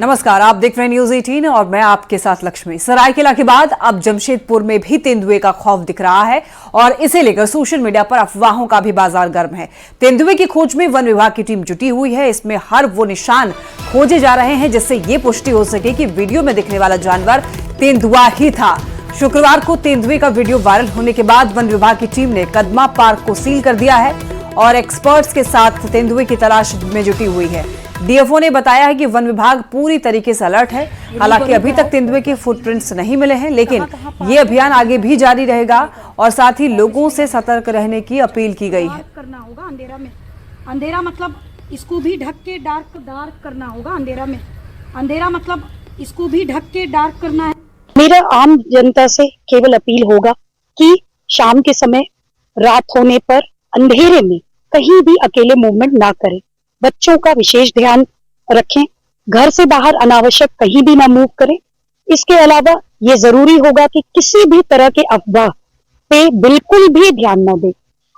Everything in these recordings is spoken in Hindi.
नमस्कार, आप देख रहे हैं न्यूज 18 और मैं आपके साथ लक्ष्मी। सरायकेला के बाद अब जमशेदपुर में भी तेंदुए का खौफ दिख रहा है और इसे लेकर सोशल मीडिया पर अफवाहों का भी बाजार गर्म है। तेंदुए की खोज में वन विभाग की टीम जुटी हुई है। इसमें हर वो निशान खोजे जा रहे हैं जिससे ये पुष्टि हो सके कि वीडियो में दिखने वाला जानवर तेंदुआ ही था। शुक्रवार को तेंदुए का वीडियो वायरल होने के बाद वन विभाग की टीम ने कदमा पार्क को सील कर दिया है और एक्सपर्ट्स के साथ तेंदुए की तलाश में जुटी हुई है। डीएफओ ने बताया है कि वन विभाग पूरी तरीके से अलर्ट है। हालांकि अभी तक तेंदुए के फुटप्रिंट्स नहीं मिले हैं, लेकिन ये अभियान आगे भी जारी रहेगा और साथ ही लोगों से सतर्क रहने की अपील की गई है। करना होगा अंधेरा में, अंधेरा मतलब इसको भी ढक के डार्क करना होगा। अंधेरा मतलब इसको भी ढक के डार्क करना है। मेरा आम जनता से केवल अपील होगा कि शाम के समय, रात होने पर अंधेरे में कहीं भी अकेले मूवमेंट ना करें। बच्चों का विशेष ध्यान रखें। घर से बाहर अनावश्यक कहीं भी ना मूव करें। इसके अलावा ये जरूरी होगा कि किसी भी तरह के अफवाह पे बिल्कुल भी ध्यान न दें।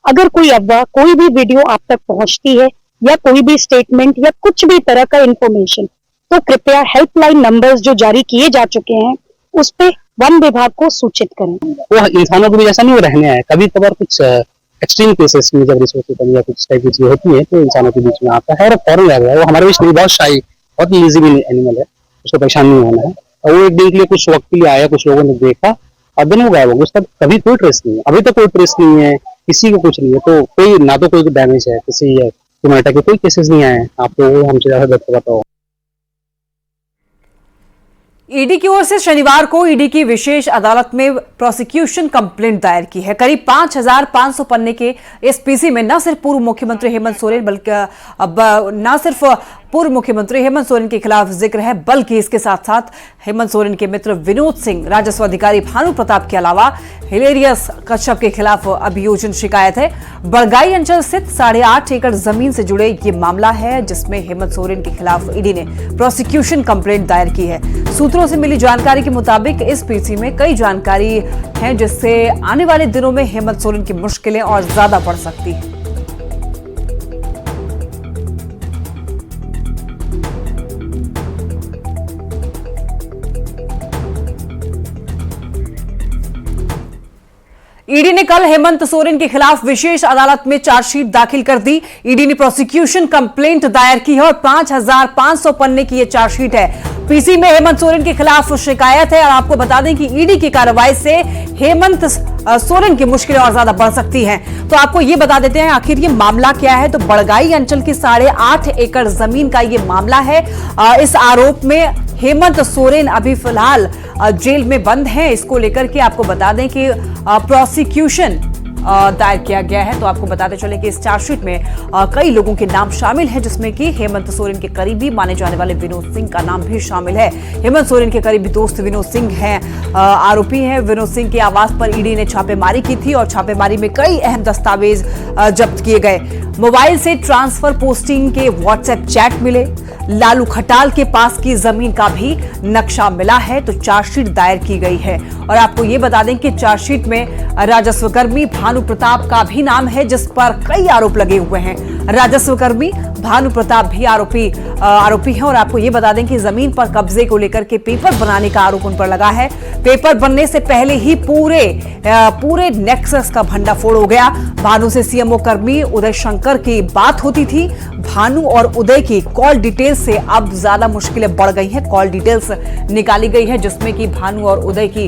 अगर कोई अफवाह, कोई भी वीडियो आप तक पहुंचती है या कोई भी स्टेटमेंट या कुछ भी तरह का इंफॉर्मेशन, तो कृपया हेल्पलाइन नंबर्स जो जारी किए जा चुके हैं उस पे वन विभाग को सूचित करें। वो इंसानों को भी ऐसा नहीं रहने आए। कभी कभार कुछ एक्सट्रीम केसेस में जब रिसोर्स की कमी या कुछ टाइप की चीज होती है तो इंसानों के बीच में आता है और फौरन आ गया। वो हमारे बीच में बहुत शाई, बहुत ईजी एनिमल है, उसको परेशान नहीं होना है। और वो एक दिन के लिए कुछ वक्त के लिए आया, कुछ लोगों ने देखा और दिन वो गायब हो गया। उसका कभी कोई ट्रेस नहीं है, अभी तक कोई ट्रेस नहीं है, किसी को कुछ नहीं है। तो कोई ना तो कोई डैमेज है, किसी ह्यूमैनिटी के कोई केसेस नहीं आए हैं। आपको वो हमसे ज्यादा बेहतर पता होगा। ईडी की ओर से शनिवार को ईडी की विशेष अदालत में प्रोसिक्यूशन कंप्लेंट दायर की है। करीब 5,500 पन्ने के इस पीसी में न सिर्फ पूर्व मुख्यमंत्री हेमंत सोरेन के खिलाफ जिक्र है, बल्कि इसके साथ साथ हेमंत सोरेन के मित्र विनोद सिंह, राजस्व अधिकारी भानु प्रताप के अलावा हिलेरियस कश्यप के खिलाफ अभियोजन शिकायत है। बड़गाई अंचल स्थित 8.5 एकड़ जमीन से जुड़े ये मामला है जिसमें हेमंत सोरेन के खिलाफ ईडी ने प्रोसिक्यूशन कंप्लेंट दायर की है। सूत्रों से मिली जानकारी के मुताबिक इस पीसी में कई जानकारी है जिससे आने वाले दिनों में हेमंत सोरेन की मुश्किलें और ज्यादा बढ़ सकती हैं। ईडी ने कल हेमंत सोरेन के खिलाफ विशेष अदालत में चार्जशीट दाखिल कर दी। ईडी ने प्रोसिक्यूशन कंप्लेंट दायर की है और 5,500 पन्ने की यह चार्जशीट है। पीसी में हेमंत सोरेन के खिलाफ शिकायत है और आपको बता दें कि ईडी की कार्रवाई से हेमंत सोरेन की मुश्किलें और ज्यादा बढ़ सकती हैं। तो आपको ये बता देते हैं आखिर ये मामला क्या है। तो बड़गाई अंचल की 8.5 एकड़ जमीन का ये मामला है। इस आरोप में हेमंत सोरेन अभी फिलहाल जेल में बंद है। इसको लेकर के आपको बता दें कि प्रोसिक्यूशन दायर किया गया है। तो आपको बताते चले कि इस चार्जशीट में कई लोगों के नाम शामिल हैं, जिसमें कि हेमंत सोरेन के करीबी माने जाने वाले विनोद सिंह का नाम भी शामिल है। हेमंत सोरेन के करीबी दोस्त विनोद सिंह हैं, आरोपी हैं। विनोद सिंह के आवास पर ईडी ने छापेमारी की थी और छापेमारी में कई अहम दस्तावेज जब्त किए गए। मोबाइल से ट्रांसफर पोस्टिंग के व्हाट्सएप चैट मिले। लालू खटाल के पास की जमीन का भी नक्शा मिला है। तो चार्जशीट दायर की गई है और आपको ये बता दें कि चार्जशीट में राजस्व कर्मी भानु प्रताप का भी नाम है, जिस पर कई आरोप लगे हुए हैं। राजस्व कर्मी भानु प्रताप भी आरोपी हैं और आपको ये बता दें कि जमीन पर कब्जे को लेकर के पेपर बनाने का आरोप उन पर लगा है। पेपर बनने से पहले ही पूरे नेक्सस का भंडाफोड़ हो गया। भानु से सीएमओ कर्मी उदय शंकर की बात होती थी। भानु और उदय की कॉल डिटेल्स से अब ज्यादा मुश्किलें बढ़ गई हैं। कॉल डिटेल्स निकाली गई है जिसमें कि भानु और उदय की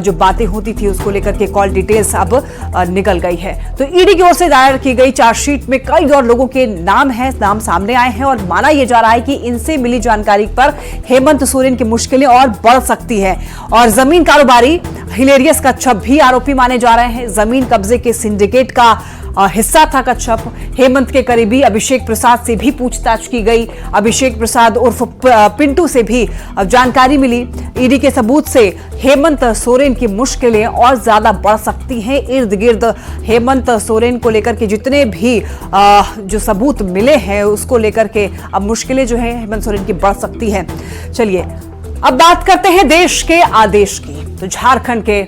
जो बातें होती थी उसको लेकर के कॉल डिटेल्स अब निकल गई है। तो ईडी की ओर से दायर की गई चार्जशीट में कई और लोगों के नाम सामने आए हैं और माना यह जा रहा है कि इनसे मिली जानकारी पर हेमंत सोरेन की मुश्किलें और बढ़ सकती है। और जमीन कारोबारी हिलेरियस कश्यप भी आरोपी माने जा रहे हैं। जमीन कब्जे के सिंडिकेट का हिस्सा था कश्यप। हेमंत के करीबी अभिषेक प्रसाद से भी पूछताछ की गई। अभिषेक प्रसाद उर्फ पिंटू से भी जानकारी मिली। ईडी के सबूत से हेमंत सोरेन की मुश्किलें और ज्यादा बढ़ सकती हैं। इर्द गिर्द हेमंत सोरेन को लेकर के जितने भी जो सबूत मिले हैं उसको लेकर के अब मुश्किलें जो है हेमंत सोरेन की बढ़ सकती हैं। चलिए अब बात करते हैं देश के आदेश की। तो झारखंड के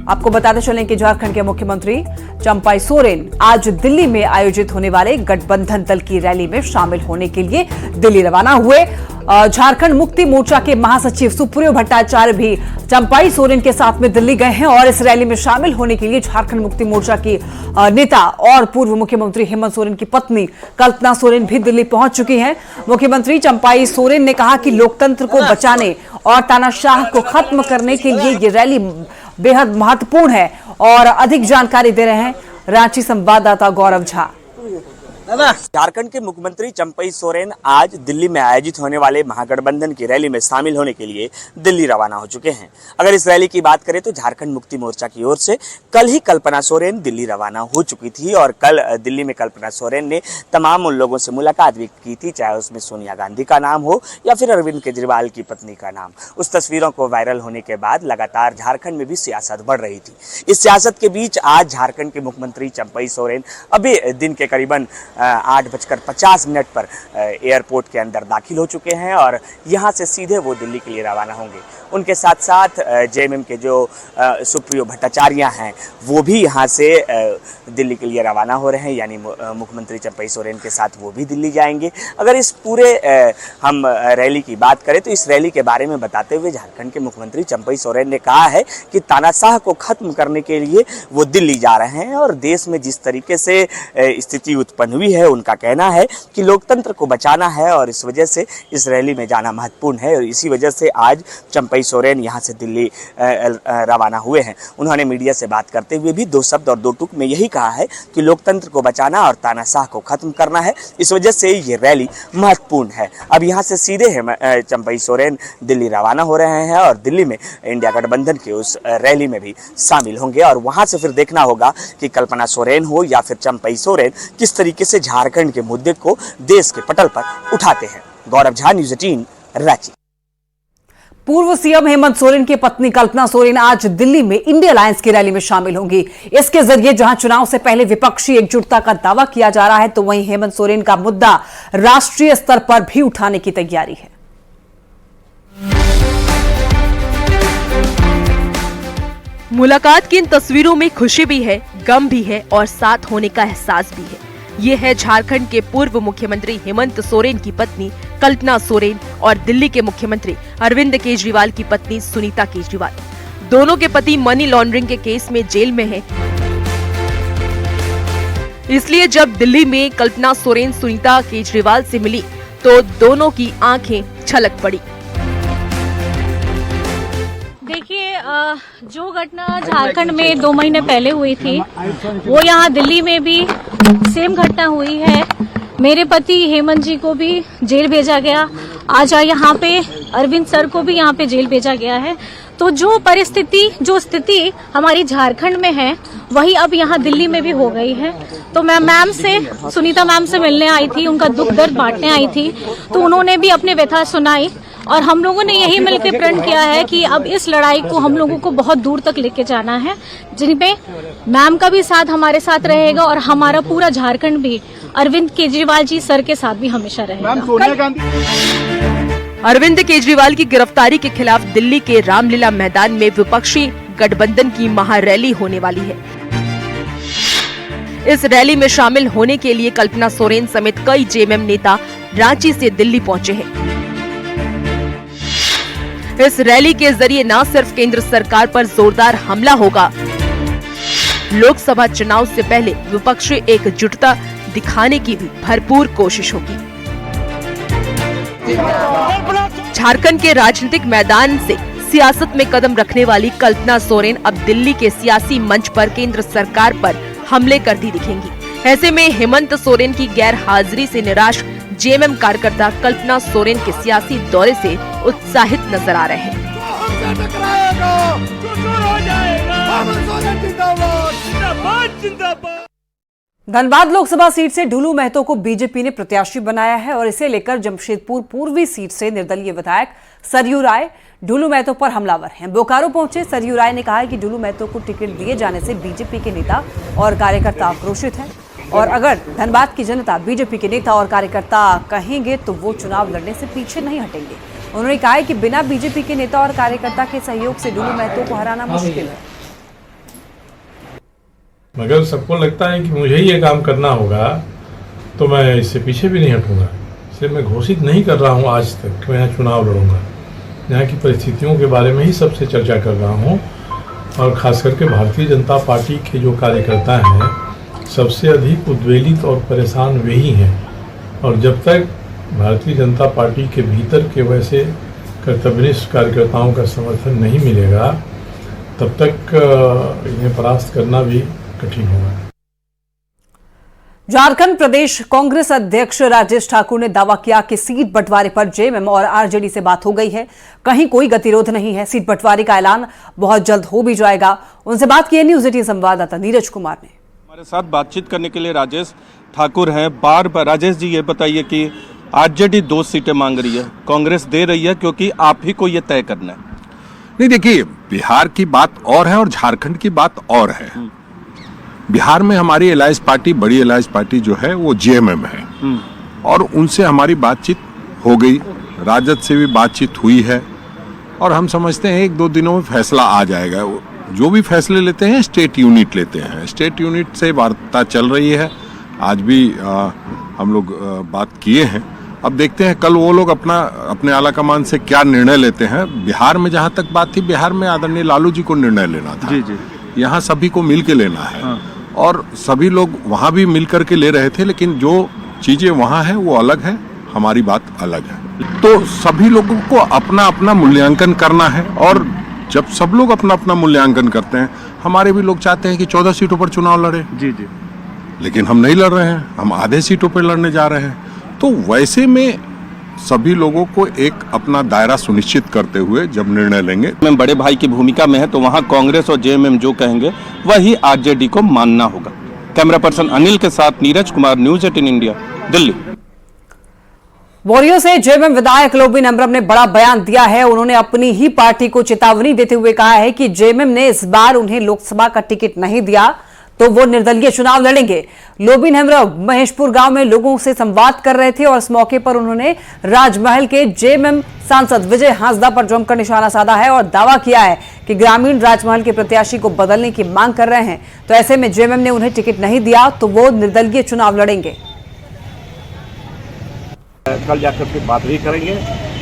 आपको बताते चलें कि झारखंड के मुख्यमंत्री चंपाई सोरेन आज दिल्ली में आयोजित होने वाले गठबंधन दल की रैली में शामिल होने के लिए दिल्ली रवाना हुए। झारखंड मुक्ति मोर्चा के महासचिव सुप्रियो भट्टाचार्य भी चंपाई सोरेन के साथ में दिल्ली गए हैं और इस रैली में शामिल होने के लिए झारखंड मुक्ति मोर्चा की नेता और पूर्व मुख्यमंत्री हेमंत सोरेन की पत्नी कल्पना सोरेन भी दिल्ली पहुंच चुकी हैं। मुख्यमंत्री चंपाई सोरेन ने कहा कि लोकतंत्र को बचाने और तानाशाह को खत्म करने के लिए ये रैली बेहद महत्वपूर्ण है। और अधिक जानकारी दे रहे हैं रांची संवाददाता गौरव झा। झारखंड के मुख्यमंत्री चंपाई सोरेन आज दिल्ली में आयोजित होने वाले महागठबंधन की रैली में शामिल होने के लिए दिल्ली रवाना हो चुके हैं। अगर इस रैली की बात करें तो झारखंड मुक्ति मोर्चा की ओर से कल ही कल्पना सोरेन दिल्ली रवाना हो चुकी थी और कल दिल्ली में कल्पना सोरेन ने तमाम उन लोगों से मुलाकात भी की थी, चाहे उसमें सोनिया गांधी का नाम हो या फिर अरविंद केजरीवाल की पत्नी का नाम। उस तस्वीरों को वायरल होने के बाद लगातार झारखंड में भी सियासत बढ़ रही थी। इस सियासत के बीच आज झारखंड के मुख्यमंत्री चंपाई सोरेन अभी दिन के करीबन 8:50 पर एयरपोर्ट के अंदर दाखिल हो चुके हैं और यहाँ से सीधे वो दिल्ली के लिए रवाना होंगे। उनके साथ साथ जेएमएम के जो सुप्रियो भट्टाचार्य हैं वो भी यहाँ से दिल्ली के लिए रवाना हो रहे हैं, यानी मुख्यमंत्री चंपाई सोरेन के साथ वो भी दिल्ली जाएंगे। अगर इस पूरे हम रैली की बात करें तो इस रैली के बारे में बताते हुए झारखंड के मुख्यमंत्री चंपाई सोरेन ने कहा है कि तानाशाह को खत्म करने के लिए वो दिल्ली जा रहे हैं और देश में जिस तरीके से स्थिति उत्पन्न हुई है उनका कहना है कि लोकतंत्र को बचाना है और इस वजह से इस रैली में जाना महत्वपूर्ण है और इसी वजह से आज चंपाई सोरेन यहाँ से दिल्ली रवाना हुए हैं। उन्होंने मीडिया से बात करते हुए भी 2 शब्द और 2 टूक में यही कहा है कि लोकतंत्र को बचाना और तानाशाह को खत्म करना है, इस वजह से ये रैली महत्वपूर्ण है। अब यहाँ से सीधे चंपाई सोरेन दिल्ली रवाना हो रहे हैं और दिल्ली में इंडिया गठबंधन के उस रैली में भी शामिल होंगे और वहाँ से फिर देखना होगा कि कल्पना सोरेन हो या फिर चंपाई सोरेन किस तरीके से झारखंड के मुद्दे को देश के पटल पर उठाते हैं। गौरव झा, न्यूज़ 18, रांची। पूर्व सीएम हेमंत सोरेन की पत्नी कल्पना सोरेन आज दिल्ली में इंडिया अलायंस की रैली में शामिल होंगी। इसके जरिए जहां चुनाव से पहले विपक्षी एकजुटता का दावा किया जा रहा है तो वहीं हेमंत सोरेन का मुद्दा राष्ट्रीय स्तर पर भी उठाने की तैयारी है। मुलाकात की इन तस्वीरों में खुशी भी है, गम भी है और साथ होने का एहसास भी है। ये है झारखंड के पूर्व मुख्यमंत्री हेमंत सोरेन की पत्नी कल्पना सोरेन और दिल्ली के मुख्यमंत्री अरविंद केजरीवाल की पत्नी सुनीता केजरीवाल। दोनों के पति मनी लॉन्ड्रिंग के केस में जेल में हैं। इसलिए जब दिल्ली में कल्पना सोरेन सुनीता केजरीवाल से मिली तो दोनों की आंखें छलक पड़ी। देखिए, जो घटना झारखंड में 2 महीने पहले हुई थी वो यहाँ दिल्ली में भी सेम घटना हुई है। मेरे पति हेमंत जी को भी जेल भेजा गया, आज यहाँ पे अरविंद सर को भी यहाँ पे जेल भेजा गया है। तो जो परिस्थिति, जो स्थिति हमारी झारखंड में है वही अब यहाँ दिल्ली में भी हो गई है। तो मैं मैम से, सुनीता मैम से मिलने आई थी, उनका दुख दर्द बांटने आई थी, तो उन्होंने भी अपने व्यथा सुनाई और हम लोगों ने यही मिलकर प्रण किया है कि अब इस लड़ाई को हम लोगों को बहुत दूर तक लेके जाना है, जिनमें मैम का भी साथ हमारे साथ रहेगा और हमारा पूरा झारखंड भी अरविंद केजरीवाल जी सर के साथ भी हमेशा रहेगा। अरविंद केजरीवाल की गिरफ्तारी के खिलाफ दिल्ली के रामलीला मैदान में विपक्षी गठबंधन की महारैली होने वाली है। इस रैली में शामिल होने के लिए कल्पना सोरेन समेत कई जेएमएम नेता रांची से दिल्ली पहुंचे हैं। इस रैली के जरिए न सिर्फ केंद्र सरकार पर जोरदार हमला होगा, लोकसभा चुनाव से पहले विपक्षी एकजुटता दिखाने की भी भरपूर कोशिश होगी। झारखंड के राजनीतिक मैदान से सियासत में कदम रखने वाली कल्पना सोरेन अब दिल्ली के सियासी मंच पर केंद्र सरकार पर हमले करती दिखेंगी। ऐसे में हेमंत सोरेन की गैर हाजिरी से निराश जेएमएम कार्यकर्ता कल्पना सोरेन के सियासी दौरे से उत्साहित नजर आ रहे हैं। धनबाद लोकसभा सीट से ढुलू महतो को बीजेपी ने प्रत्याशी बनाया है और इसे लेकर जमशेदपुर पूर्वी सीट से निर्दलीय विधायक सरयू राय ढुलू महतो पर हमलावर हैं। बोकारो पहुंचे सरयू राय ने कहा है कि ढुलू महतो को टिकट दिए जाने से बीजेपी के नेता और कार्यकर्ता आक्रोशित हैं और अगर धनबाद की जनता बीजेपी के नेता और कार्यकर्ता कहेंगे तो वो चुनाव लड़ने से पीछे नहीं हटेंगे। उन्होंने कहा है कि बिना बीजेपी के नेता और कार्यकर्ता के सहयोग से ढुलू महतो को हराना मुश्किल है। मगर सबको लगता है कि मुझे ही ये काम करना होगा, तो मैं इससे पीछे भी नहीं हटूंगा। इसलिए मैं घोषित नहीं कर रहा हूँ आज तक कि मैं यहाँ चुनाव लड़ूंगा। यहाँ की परिस्थितियों के बारे में ही सबसे चर्चा कर रहा हूँ, और ख़ास करके भारतीय जनता पार्टी के जो कार्यकर्ता हैं, सबसे अधिक उद्वेलित और परेशान वही हैं। और जब तक भारतीय जनता पार्टी के भीतर के वैसे कर्तव्यनिष्ठ कार्यकर्ताओं का समर्थन नहीं मिलेगा, तब तक इन्हें परास्त करना भी कठिन होगा। झारखंड प्रदेश कांग्रेस अध्यक्ष राजेश ठाकुर ने दावा किया कि सीट बंटवारे पर जेएमएम और आरजेडी से बात हो गई है, कहीं कोई गतिरोध नहीं है। सीट बंटवारे का ऐलान बहुत जल्द हो भी जाएगा। उनसे बात की न्यूज 18 संवाददाता नीरज कुमार ने। हमारे साथ बातचीत करने के लिए राजेश ठाकुर हैं। बार बार राजेश जी ये बताइए कि आरजेडी 2 सीटें मांग रही है, कांग्रेस दे रही है, क्योंकि आप ही को ये तय करना है। नहीं, देखिए, बिहार की बात और है और झारखंड की बात और है। बिहार में हमारी अलायंस पार्टी, बड़ी अलायंस पार्टी जो है वो जेएमएम है, और उनसे हमारी बातचीत हो गई, राजद से भी बातचीत हुई है, और हम समझते हैं 1-2 दिनों में फैसला आ जाएगा। जो भी फैसले लेते हैं स्टेट यूनिट लेते हैं, स्टेट यूनिट से वार्ता चल रही है। आज भी हम लोग बात किए हैं। अब देखते हैं कल वो लोग अपने आला कमान से क्या निर्णय लेते हैं। बिहार में जहाँ तक बात थी, बिहार में आदरणीय लालू जी को निर्णय लेना था। जी। यहाँ सभी को मिल के लेना है। हाँ। और सभी लोग वहाँ भी मिल करके ले रहे थे, लेकिन जो चीजें वहाँ है वो अलग है, हमारी बात अलग है। तो सभी लोगों को अपना अपना मूल्यांकन करना है, और जब सब लोग अपना अपना मूल्यांकन करते हैं, हमारे भी लोग चाहते हैं कि 14 सीटों पर चुनाव लड़े। जी। लेकिन हम नहीं लड़ रहे हैं, हम आधे सीटों पर लड़ने जा रहे हैं। तो वैसे में सभी लोगों को एक अपना दायरा सुनिश्चित करते हुए जब निर्णय लेंगे। मैं बड़े भाई की भूमिका में है, तो वहाँ कांग्रेस और जेएमएम जो कहेंगे वही आरजेडी को मानना होगा। कैमरा पर्सन अनिल के साथ नीरज कुमार, न्यूज 18 इंडिया, दिल्ली। बोरियो से जेएमएम विधायक लोबिन हेम्ब्रम ने बड़ा बयान दिया है। उन्होंने अपनी ही पार्टी को चेतावनी देते हुए कहा है कि जेएमएम ने इस बार उन्हें लोकसभा का टिकट नहीं दिया तो वो निर्दलीय चुनाव लड़ेंगे। लोबिन हेम्ब्रम महेशपुर गांव में लोगों से संवाद कर रहे थे और इस मौके पर उन्होंने राजमहल के जेएमएम सांसद विजय हांसदा पर जमकर निशाना साधा है और दावा किया है कि ग्रामीण राजमहल के प्रत्याशी को बदलने की मांग कर रहे हैं। तो ऐसे में जेएमएम ने उन्हें टिकट नहीं दिया तो वो निर्दलीय चुनाव लड़ेंगे। कल जाकर के बात भी करेंगे।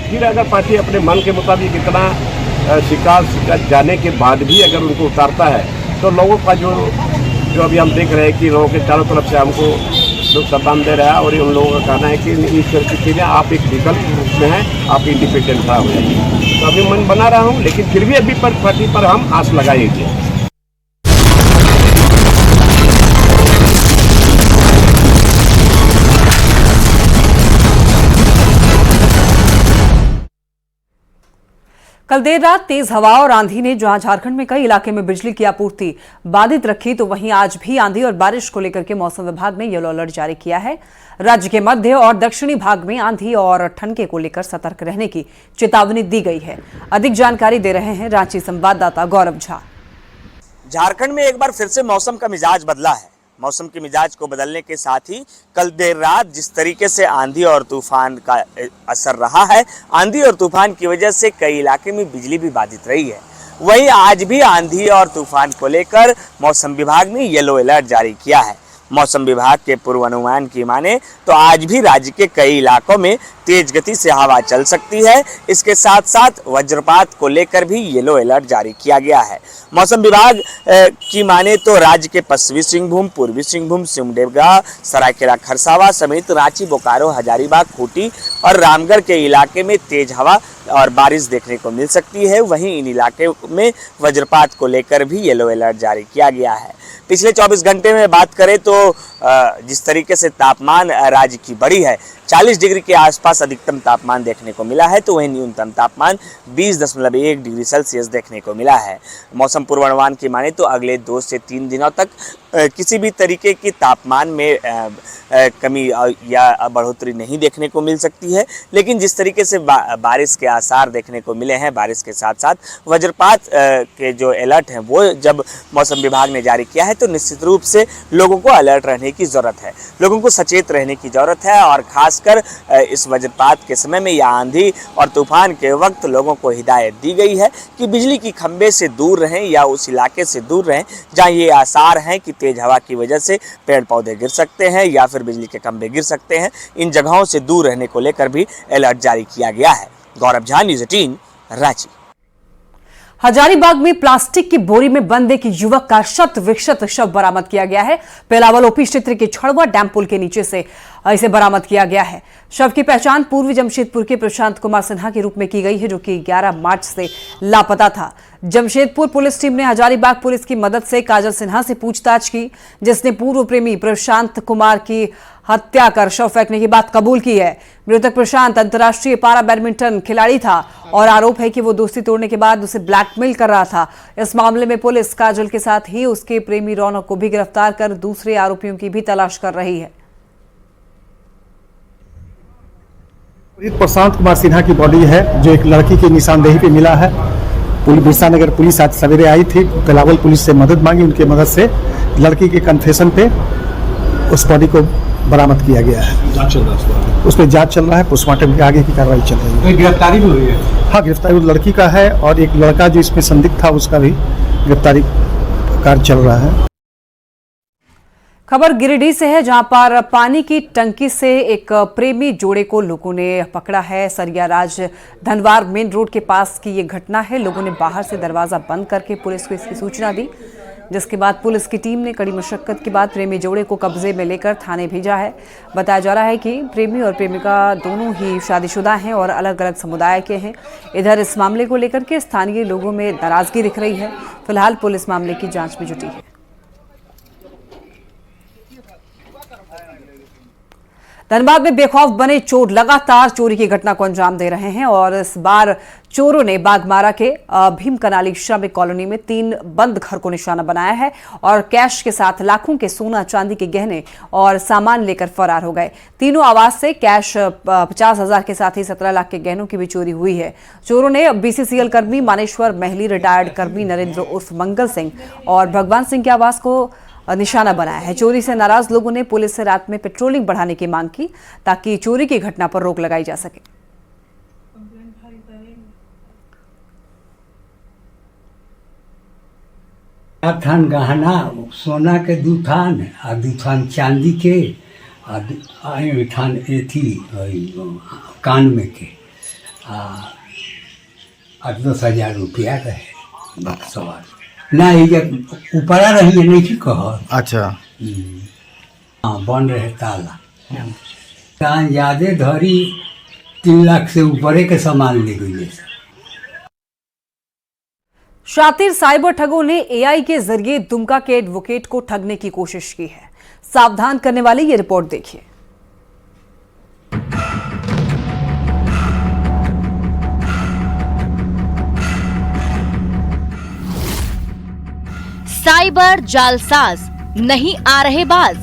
फिर अगर पार्टी अपने मन के मुताबिक इतना शिकायत जाने के बाद भी अगर उनको उतारता है, तो लोगों का जो अभी हम देख रहे हैं कि लोगों के चारों तरफ से हमको लोग सम्मान दे रहा है, और उन लोगों का कहना है कि इस परिस्थिति में आप एक विकल्प रूप में हैं, आप इंडिपेंडेंट खड़ा हो जाइए। तो अभी मन बना रहा हूँ, लेकिन फिर भी अभी पार्टी पर हम आस लगाएंगे। कल देर रात तेज हवा और आंधी ने जहां झारखंड में कई इलाके में बिजली की आपूर्ति बाधित रखी, तो वहीं आज भी आंधी और बारिश को लेकर के मौसम विभाग ने येलो अलर्ट जारी किया है। राज्य के मध्य और दक्षिणी भाग में आंधी और ठनके को लेकर सतर्क रहने की चेतावनी दी गई है। अधिक जानकारी दे रहे हैं रांची संवाददाता गौरव झा। झारखंड में एक बार फिर से मौसम का मिजाज बदला है। मौसम के मिजाज को बदलने के साथ ही कल देर रात जिस तरीके से आंधी और तूफान का असर रहा है, आंधी और तूफान की वजह से कई इलाके में बिजली भी बाधित रही है। वहीं आज भी आंधी और तूफान को लेकर मौसम विभाग ने येलो अलर्ट जारी किया है। मौसम विभाग के पूर्वानुमान की माने तो आज भी राज्य के कई इलाकों में तेज गति से हवा चल सकती है। इसके साथ साथ वज्रपात को लेकर भी येलो अलर्ट जारी किया गया है। मौसम विभाग की माने तो राज्य के पश्चिमी सिंहभूम, पूर्वी सिंहभूम, सिमडेगा, सरायकेला खरसावा समेत रांची, बोकारो, हजारीबाग, खूंटी और रामगढ़ के इलाके में तेज हवा और बारिश देखने को मिल सकती है। वहीं इन इलाके में वज्रपात को लेकर भी येलो अलर्ट जारी किया गया है। पिछले 24 घंटे में बात करें तो जिस तरीके से तापमान राज्य की बढ़ी है, 40 डिग्री के आसपास अधिकतम तापमान देखने को मिला है, तो वहीं न्यूनतम तापमान 20.1 डिग्री सेल्सियस देखने को मिला है। मौसम पूर्वानुमान की माने तो अगले 2 से 3 दिनों तक किसी भी तरीके की तापमान में कमी या बढ़ोतरी नहीं देखने को मिल सकती है। लेकिन जिस तरीके से बारिश के आसार देखने को मिले हैं, बारिश के साथ साथ वज्रपात के जो अलर्ट हैं वो जब मौसम विभाग ने जारी किया है, तो निश्चित रूप से लोगों को अलर्ट रहने की जरूरत है। लोगों को सचेत रहने की जरूरत है और खासकर इस वज्रपात के समय में या आंधी और तूफान के वक्त लोगों को हिदायत दी गई है कि बिजली की खंभे से दूर रहें या उस इलाके से दूर रहें जहां ये आसार हैं कि तेज हवा की वजह से पेड़ पौधे गिर सकते हैं या फिर बिजली के खंभे गिर सकते हैं। इन जगहों से दूर रहने को लेकर भी अलर्ट जारी किया गया है। गौरव झा, न्यूज़ 18, रांची। हजारीबाग में प्लास्टिक की बोरी में बंद एक युवक का शत विक्षत शव बरामद किया गया है। पेलावल ओपी क्षेत्र के छड़वा डैम पुल के नीचे से इसे बरामद किया गया है। शव की पहचान पूर्वी जमशेदपुर के प्रशांत कुमार सिन्हा के रूप में की गई है, जो कि 11 मार्च से लापता था। जमशेदपुर पुलिस टीम ने हजारीबाग पुलिस की मदद से काजल सिन्हा से पूछताछ की, जिसने पूर्व प्रेमी प्रशांत कुमार की हत्या कर शव फेंकने की बात कबूल की है। मृतक प्रशांत अंतर्राष्ट्रीय पारा बैडमिंटन खिलाड़ी था और आरोप है कि वो दोस्ती तोड़ने के बाद उसे ब्लैकमेल कर रहा था। इस मामले में पुलिस काजल के साथ ही उसके प्रेमी रौनक को भी गिरफ्तार कर दूसरे आरोपियों की भी तलाश कर रही है। प्रशांत कुमार सिन्हा की बॉडी है, जो एक लड़की की निशानदेही पे मिला है। बिरसा नगर पुलिस आज सवेरे आई थी, पेलावल पुलिस से मदद मांगी। उनके मदद से लड़की के कन्फेशन पे उस बॉडी को बरामद किया गया है। जांच चल रहा है, उस पर जांच चल रहा है, पोस्टमार्टम के आगे की कार्रवाई चल रही है। गिरफ्तारी भी हुई है? हाँ, गिरफ्तारी लड़की का है और एक लड़का जो इसमें संदिग्ध था उसका भी गिरफ्तारी कार्य चल रहा है। खबर गिरिडीह से है, जहां पर पानी की टंकी से एक प्रेमी जोड़े को लोगों ने पकड़ा है। सरियाराज धनवार मेन रोड के पास की ये घटना है। लोगों ने बाहर से दरवाजा बंद करके पुलिस को इसकी सूचना दी, जिसके बाद पुलिस की टीम ने कड़ी मशक्कत के बाद प्रेमी जोड़े को कब्जे में लेकर थाने भेजा है। बताया जा रहा है कि प्रेमी और प्रेमिका दोनों ही शादीशुदा हैं और अलग अलग समुदाय के हैं। इधर इस मामले को लेकर के स्थानीय लोगों में नाराजगी दिख रही है। फिलहाल पुलिस मामले की जांच में जुटी है। धनबाद में बेखौफ बने चोर लगातार चोरी की घटना को अंजाम दे रहे हैं और इस बार चोरों ने बागमारा के भीम कनाली श्रमिक कॉलोनी में 3 बंद घर को निशाना बनाया है और कैश के साथ लाखों के सोना चांदी के गहने और सामान लेकर फरार हो गए। तीनों आवास से कैश 50,000 के साथ ही 17 लाख के गहनों की भी चोरी हुई है। चोरों ने BCCL कर्मी मानेश्वर महली, रिटायर्ड कर्मी नरेंद्र उर्फ मंगल सिंह और भगवान सिंह के आवास को निशाना बनाया है। चोरी से नाराज लोगों ने पुलिस से रात में पेट्रोलिंग बढ़ाने की मांग की, ताकि चोरी की घटना पर रोक लगाई जा सके। थान गहना सोना के 2 थान आ 2 थान चांदी के थान थी कान में के 10,000 रुपया रहे सवाल ना ऊपरा रही है नहीं कह। अच्छा, हाँ, बन रहे ताला कान ज्यादा धरी 3 लाख से ऊपरे के सामान ले गई। शातिर साइबर ठगों ने AI के जरिए दुमका के एडवोकेट को ठगने की कोशिश की है। सावधान करने वाली ये रिपोर्ट देखिए। साइबर जालसाज नहीं आ रहे बाज।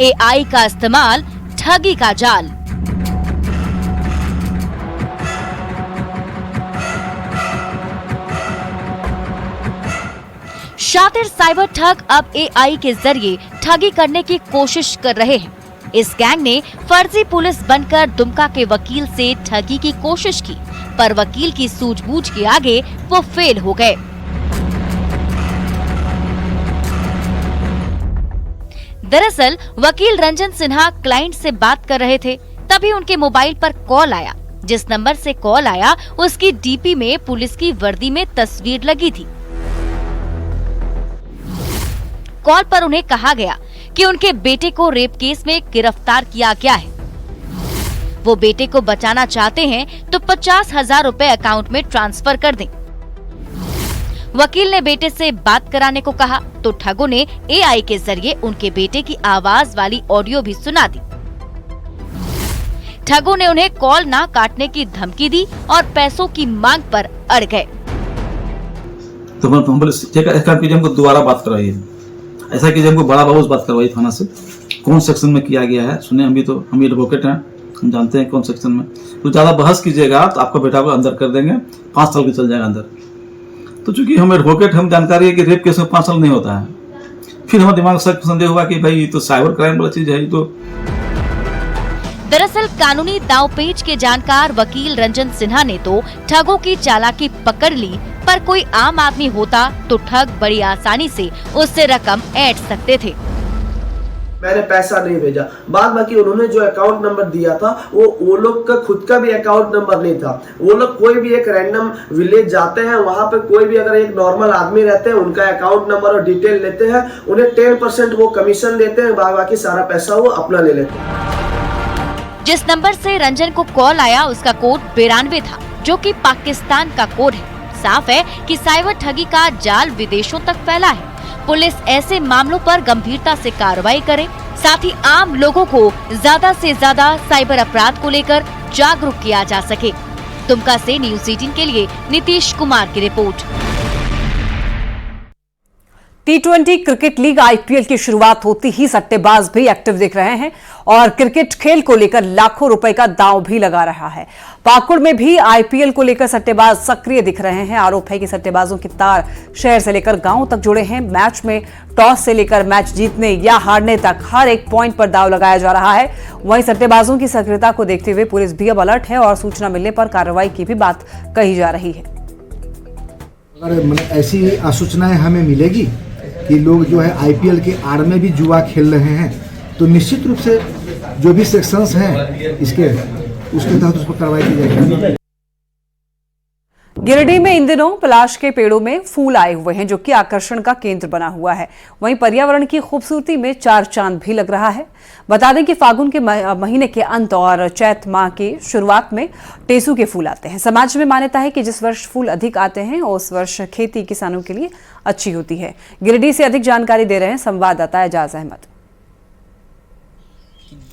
AI का इस्तेमाल ठगी का जाल। शातिर साइबर ठग अब AI के जरिए ठगी करने की कोशिश कर रहे हैं। इस गैंग ने फर्जी पुलिस बनकर दुमका के वकील से ठगी की कोशिश की, पर वकील की सूझबूझ के आगे वो फेल हो गए। दरअसल वकील रंजन सिन्हा क्लाइंट से बात कर रहे थे, तभी उनके मोबाइल पर कॉल आया। जिस नंबर से कॉल आया उसकी डीपी में पुलिस की वर्दी में तस्वीर लगी थी। कॉल पर उन्हें कहा गया कि उनके बेटे को रेप केस में गिरफ्तार किया गया है। वो बेटे को बचाना चाहते हैं तो 50,000 रुपए अकाउंट में ट्रांसफर कर दें। वकील ने बेटे से बात कराने को कहा तो ठगों ने AI के जरिए उनके बेटे की आवाज वाली ऑडियो भी सुना दी। ठगों ने उन्हें कॉल ना काटने की धमकी दी और पैसों की मांग पर अड़ गए। तो हम बोले हमको दोबारा बात करवाइए, ऐसा कीजिए, हमको बड़ा बाबू से बात करवाइए थाना से, कौन सेक्शन में किया गया है। सुने हम एडवोकेट हैं, हम जानते हैं कौन सेक्शन में। तो ज़्यादा बहस कीजिएगा तो आपका बेटा को अंदर कर देंगे, 5 साल के चल जाएगा अंदर। तो चूंकि हम एडवोकेट, हम जानकारी है कि रेप केस में 5 साल नहीं होता है। फिर हमारे दिमाग से संदेह हुआ कि भाई ये तो साइबर क्राइम वाला चीज है। ये तो दरअसल कानूनी दांवपेच के जानकार वकील रंजन सिन्हा ने तो ठगों की चालाकी पकड़ ली, पर कोई आम आदमी होता तो ठग बड़ी आसानी से उससे रकम ऐंठ सकते थे। मैंने पैसा नहीं भेजा, बाद बाकी उन्होंने जो अकाउंट नंबर दिया था वो लोग का खुद का भी अकाउंट नंबर नहीं था। वो लोग कोई भी एक रैंडम विलेज जाते हैं, वहां पे कोई भी अगर एक नॉर्मल आदमी रहते हैं, उनका अकाउंट नंबर और डिटेल लेते हैं, उन्हें 10% वो कमीशन देते हैं, बाद बाकी सारा पैसा वो अपना ले लेते हैं। जिस नंबर से रंजन को कॉल आया उसका कोड 92 था, जो कि पाकिस्तान का कोड है। साफ है कि साइबर ठगी का जाल विदेशों तक फैला है। पुलिस ऐसे मामलों पर गंभीरता से कार्रवाई करे, साथ ही आम लोगों को ज्यादा से ज्यादा साइबर अपराध को लेकर जागरूक किया जा सके। दुमका से न्यूज़ 18 के लिए नीतीश कुमार की report. T20 cricket league IPL की शुरुआत होती ही सट्टेबाज भी एक्टिव दिख रहे हैं और क्रिकेट खेल को लेकर लाखों रुपए का दांव भी लगा रहा है। पाकुड़ में भी IPL को लेकर सट्टेबाज सक्रिय दिख रहे हैं। आरोप है कि सट्टेबाजों की तार शहर से लेकर गांव तक जुड़े हैं। मैच में टॉस से लेकर मैच जीतने या हारने तक हर एक पॉइंट पर दांव लगाया जा रहा है। वहीं सट्टेबाजों की सक्रियता को देखते हुए पुलिस भी अब अलर्ट है और सूचना मिलने पर कार्रवाई की भी बात कही जा रही है। अगर ऐसी सूचनाएं हमें मिलेगी कि लोग जो है IPL के आड़ में भी जुआ खेल रहे हैं, तो निश्चित रूप से जो भी सेक्शंस हैं उसके तहत उस पर कार्रवाई की जाएगी। गिरिडीह में इन दिनों पलाश के पेड़ों में फूल आए हुए हैं, जो कि आकर्षण का केंद्र बना हुआ है। वहीं पर्यावरण की खूबसूरती में चार चांद भी लग रहा है। बता दें कि फागुन के महीने के अंत और चैत माह की शुरुआत में टेसू के फूल आते हैं। समाज में मान्यता है कि जिस वर्ष फूल अधिक आते हैं उस वर्ष खेती किसानों के लिए अच्छी होती है। गिरिडीह से अधिक जानकारी दे रहे हैं संवाददाता एजाज अहमद।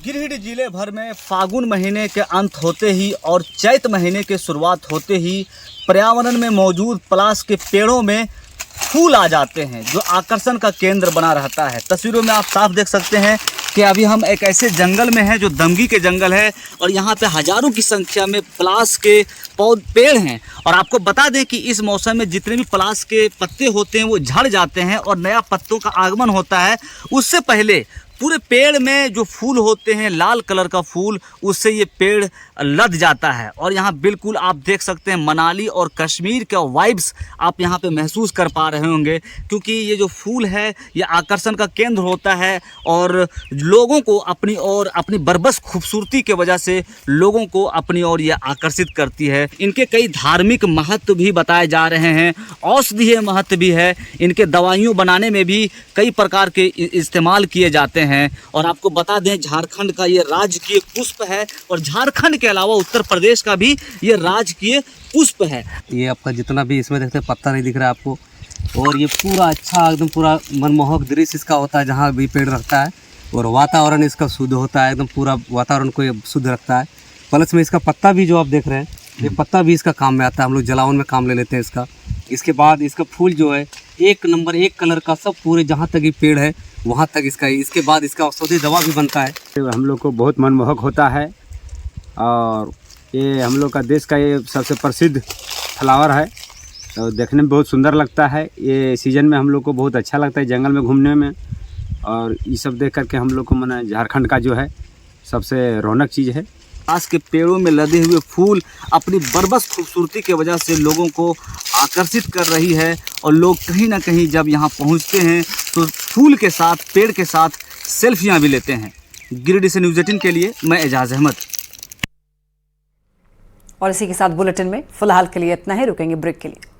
गिरिडीह जिले भर में फागुन महीने के अंत होते ही और चैत महीने के शुरुआत होते ही पर्यावरण में मौजूद पलाश के पेड़ों में फूल आ जाते हैं, जो आकर्षण का केंद्र बना रहता है। तस्वीरों में आप साफ देख सकते हैं कि अभी हम एक ऐसे जंगल में हैं जो दमगी के जंगल है और यहाँ पे हजारों की संख्या में पलाश के पेड़ हैं। और आपको बता दें कि इस मौसम में जितने भी पलाश के पत्ते होते हैं वो झड़ जाते हैं और नया पत्तों का आगमन होता है। उससे पहले पूरे पेड़ में जो फूल होते हैं, लाल कलर का फूल, उससे ये पेड़ लद जाता है। और यहाँ बिल्कुल आप देख सकते हैं मनाली और कश्मीर का वाइब्स आप यहाँ पे महसूस कर पा रहे होंगे, क्योंकि ये जो फूल है ये आकर्षण का केंद्र होता है और लोगों को अपनी ओर, अपनी बरबस खूबसूरती के वजह से लोगों को अपनी ओर ये आकर्षित करती है। इनके कई धार्मिक महत्व भी बताए जा रहे हैं, औषधीय महत्व भी है। इनके दवाइयों बनाने में भी कई प्रकार के इस्तेमाल किए जाते हैं। और आपको बता दें झारखंड का ये राजकीय पुष्प है और झारखंड के अलावा उत्तर प्रदेश का भी ये राजकीय पुष्प है। ये आपका जितना भी इसमें देखते हैं पत्ता नहीं दिख रहा है आपको, और ये पूरा अच्छा एकदम पूरा मनमोहक दृश्य इसका होता है जहाँ भी पेड़ रखता है, और वातावरण इसका शुद्ध होता है, एकदम पूरा वातावरण को ये शुद्ध रखता है। प्लस में इसका पत्ता भी जो आप देख रहे हैं, ये पत्ता भी इसका काम में आता है, हम लोग जलावन में काम ले लेते हैं इसका। इसके बाद इसका फूल जो है एक नंबर एक कलर का, सब पूरे जहाँ तक ये पेड़ है वहाँ तक इसका। इसके बाद इसका औषधि दवा भी बनता है। हम लोग को बहुत मनमोहक होता है और ये हम लोग का देश का ये सबसे प्रसिद्ध फ्लावर है, तो देखने में बहुत सुंदर लगता है। ये सीजन में हम लोग को बहुत अच्छा लगता है जंगल में घूमने में, और ये सब देख करके हम लोग को माने झारखंड का जो है सबसे रौनक चीज़ है। पलाश के पेड़ों में लदे हुए फूल अपनी बरबस खूबसूरती की वजह से लोगों को आकर्षित कर रही है, और लोग कहीं ना कहीं जब यहाँ पहुँचते हैं तो फूल के साथ, पेड़ के साथ सेल्फियाँ भी लेते हैं। गिरिडीह से न्यूज़ 18 के लिए मैं एजाज अहमद। और इसी के साथ बुलेटिन में फिलहाल के लिए इतना ही, रुकेंगे ब्रेक के लिए।